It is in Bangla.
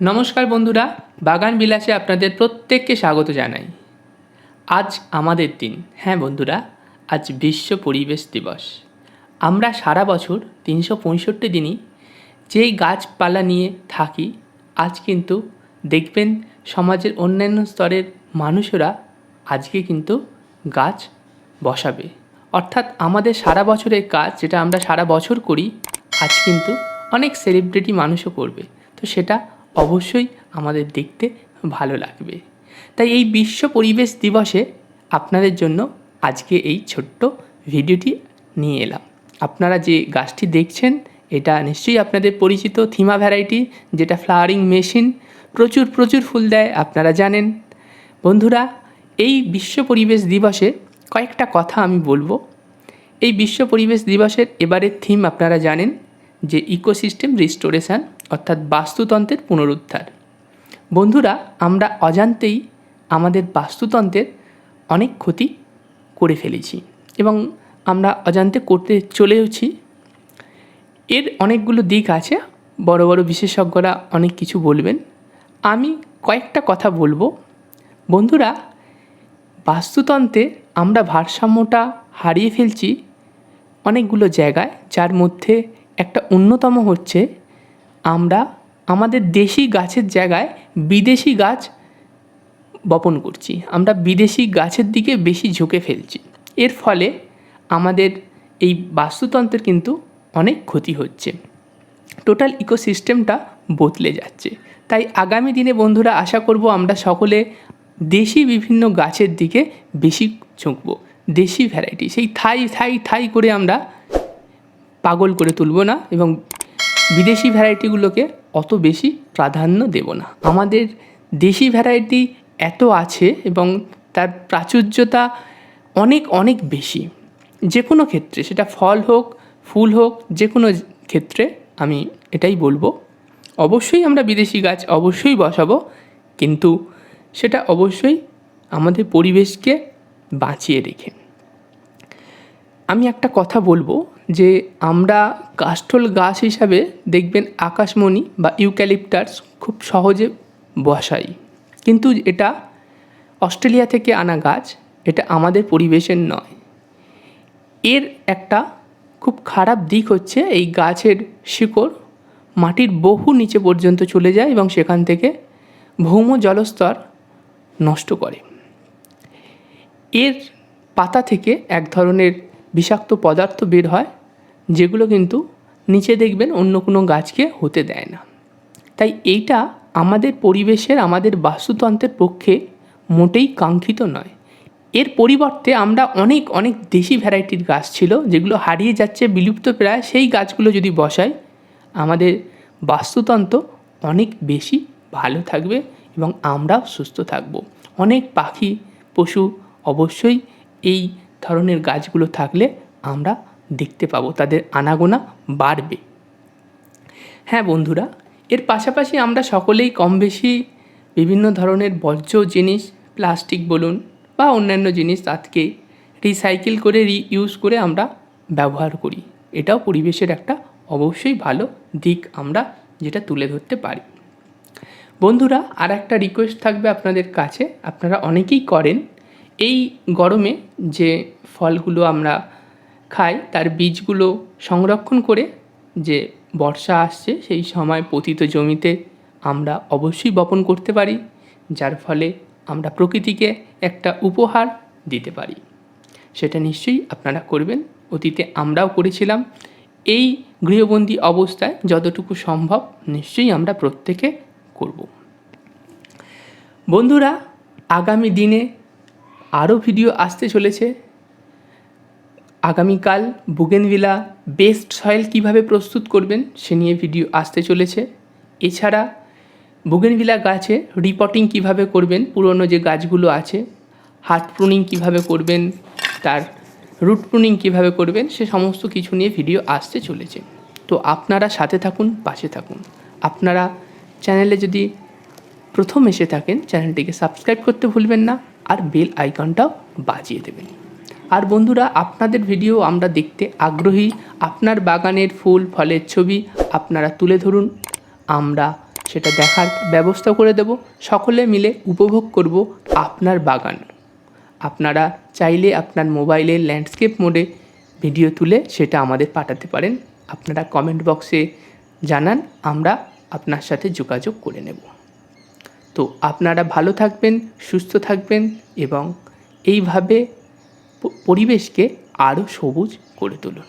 নমস্কার বন্ধুরা, বাগান বিলাসে আপনাদের প্রত্যেককে স্বাগত জানাই। আজ আমাদের দিন। হ্যাঁ বন্ধুরা, আজ বিশ্ব পরিবেশ দিবস। আমরা সারা বছর 365 দিনই যেই গাছপালা নিয়ে থাকি, আজ কিন্তু দেখবেন সমাজের অন্যান্য স্তরের মানুষেরা আজকে কিন্তু গাছ বসাবে। অর্থাৎ আমাদের সারা বছরের কাজ যেটা আমরা সারা বছর করি, আজ কিন্তু অনেক সেলিব্রিটি মানুষও করবে। তো সেটা অবশ্যই আমাদের দেখতে ভালো লাগবে। তাই এই বিশ্ব পরিবেশ দিবসে আপনাদের জন্য আজকে এই ছোট্ট ভিডিওটি নিয়ে এলাম। আপনারা যে গাছটি দেখছেন, এটা নিশ্চয়ই আপনাদের পরিচিত থিমা ভ্যারাইটি, যেটা ফ্লাওয়ারিং মেশিন, প্রচুর ফুল দেয়, আপনারা জানেন। বন্ধুরা, এই বিশ্ব পরিবেশ দিবসে কয়েকটা কথা আমি বলবো। এই বিশ্ব পরিবেশ দিবসের এবারের থিম আপনারা জানেন যে ইকোসিস্টেম রিস্টোরেশন, অর্থাৎ বাস্তুতন্ত্রের পুনরুদ্ধার। বন্ধুরা, আমরা অজান্তেই আমাদের বাস্তুতন্ত্রের অনেক ক্ষতি করে ফেলেছি এবং আমরা অজান্তে করতে চলেওছি। এর অনেকগুলো দিক আছে, বড় বড় বিশেষজ্ঞরা অনেক কিছু বলবেন, আমি কয়েকটা কথা বলবো। বন্ধুরা, বাস্তুতন্ত্রে আমরা ভারসাম্যটা হারিয়ে ফেলছি অনেকগুলো জায়গায়, যার মধ্যে একটা অন্যতম হচ্ছে আমরা আমাদের দেশি গাছের জায়গায় বিদেশি গাছ বপন করছি। আমরা বিদেশি গাছের দিকে বেশি ঝুঁকে ফেলছি। এর ফলে আমাদের এই বাস্তুতন্ত্রের কিন্তু অনেক ক্ষতি হচ্ছে, টোটাল ইকোসিস্টেমটা বদলে যাচ্ছে। তাই আগামী দিনে বন্ধুরা আশা করব আমরা সকলে দেশি বিভিন্ন গাছের দিকে বেশি ঝুঁকব। দেশি ভ্যারাইটি, সেই থাই করে আমরা পাগল করে তুলব না এবং বিদেশি ভ্যারাইটিগুলোকে অত বেশি প্রাধান্য দেব না। আমাদের দেশি ভ্যারাইটি এত আছে এবং তার প্রাচুর্যতা অনেক বেশি। যে কোনো ক্ষেত্রে, সেটা ফল হোক, ফুল হোক, যে কোনো ক্ষেত্রে আমি এটাই বলবো। অবশ্যই আমরা বিদেশি গাছ অবশ্যই বসাবো, কিন্তু সেটা অবশ্যই আমাদের পরিবেশকে বাঁচিয়ে রেখে। আমি একটা কথা বলবো যে আমরা কাষ্ঠল গাছ হিসাবে দেখবেন আকাশমণি বা ইউক্যালিপটাস খুব সহজে বসাই, কিন্তু এটা অস্ট্রেলিয়া থেকে আনা গাছ, এটা আমাদের পরিবেশের নয়। এর একটা খুব খারাপ দিক হচ্ছে এই গাছের শিকড় মাটির বহু নিচে পর্যন্ত চলে যায় এবং সেখান থেকে ভৌম জলস্তর নষ্ট করে। এর পাতা থেকে এক ধরনের বিষাক্ত পদার্থ বের হয়, যেগুলো কিন্তু নিচে দেখবেন অন্য কোনো গাছকে হতে দেয় না। তাই এইটা আমাদের পরিবেশের, আমাদের বাস্তুতন্ত্রের পক্ষে মোটেই কাঙ্ক্ষিত নয়। এর পরিবর্তে আমরা অনেক দেশি ভ্যারাইটির গাছ ছিল যেগুলো হারিয়ে যাচ্ছে, বিলুপ্ত প্রায়, সেই গাছগুলো যদি বসাই আমাদের বাস্তুতন্ত্র অনেক বেশি ভালো থাকবে এবং আমরাও সুস্থ থাকব। অনেক পাখি পশু অবশ্যই এই ধরনের গাছগুলো থাকলে আমরা দেখতে পাবো, তাদের আনাগোনা বাড়বে। হ্যাঁ বন্ধুরা, এর পাশাপাশি আমরা সকলেই কম বেশি বিভিন্ন ধরনের বর্জ্য জিনিস, প্লাস্টিক বলুন বা অন্যান্য জিনিস, তাকে রিসাইকেল করে রিইউজ করে আমরা ব্যবহার করি। এটাও পরিবেশের একটা অবশ্যই ভালো দিক আমরা যেটা তুলে ধরতে পারি। বন্ধুরা, আর একটা রিকোয়েস্ট থাকবে আপনাদের কাছে, আপনারা অনেকেই করেন, এই গরমে যে ফলগুলো আমরা খাই তার বীজগুলো সংরক্ষণ করে যে বর্ষা আসছে সেই সময় পতিত জমিতে আমরা অবশ্যই বপন করতে পারি, যার ফলে আমরা প্রকৃতিকে একটা উপহার দিতে পারি। সেটা নিশ্চয়ই আপনারা করবেন, অতীতে আমরাও করেছিলাম। এই গৃহবন্দী অবস্থায় যতটুকু সম্ভব নিশ্চয়ই আমরা প্রত্যেকে করব। বন্ধুরা, আগামী দিনে আরও ভিডিও আসতে চলেছে। আগামীকাল বুগেনভিলা বেস্ট সয়েল কীভাবে প্রস্তুত করবেন সে নিয়ে ভিডিও আসতে চলেছে। এছাড়া বুগেনভিলা গাছে রিপটিং কীভাবে করবেন, পুরনো যে গাছগুলো আছে, হার্ট প্রুনিং কীভাবে করবেন, তার রুট প্রুনিং কীভাবে করবেন, সে সমস্ত কিছু নিয়ে ভিডিও আসতে চলেছে। তো আপনারা সাথে থাকুন, পাশে থাকুন। আপনারা চ্যানেলে যদি প্রথম এসে থাকেন চ্যানেলটিকে সাবস্ক্রাইব করতে ভুলবেন না, আর বেল আইকনটাও বাজিয়ে দেবেন। আর বন্ধুরা, আপনাদের ভিডিও আমরা দেখতে আগ্রহী। আপনার বাগানের ফুল ফলের ছবি আপনারা তুলে ধরুন, আমরা সেটা দেখার ব্যবস্থা করে দেব। সকলে মিলে উপভোগ করব আপনার বাগান। আপনারা চাইলে আপনার মোবাইলে ল্যান্ডস্কেপ মোডে ভিডিও তুলে সেটা আমাদের পাঠাতে পারেন। আপনারা কমেন্ট বক্সে জানান, আমরা আপনার সাথে যোগাযোগ করে নেব। তো আপনারা ভালো থাকবেন, সুস্থ থাকবেন এবং এইভাবে পরিবেশকে আরও সবুজ করে তুলুন।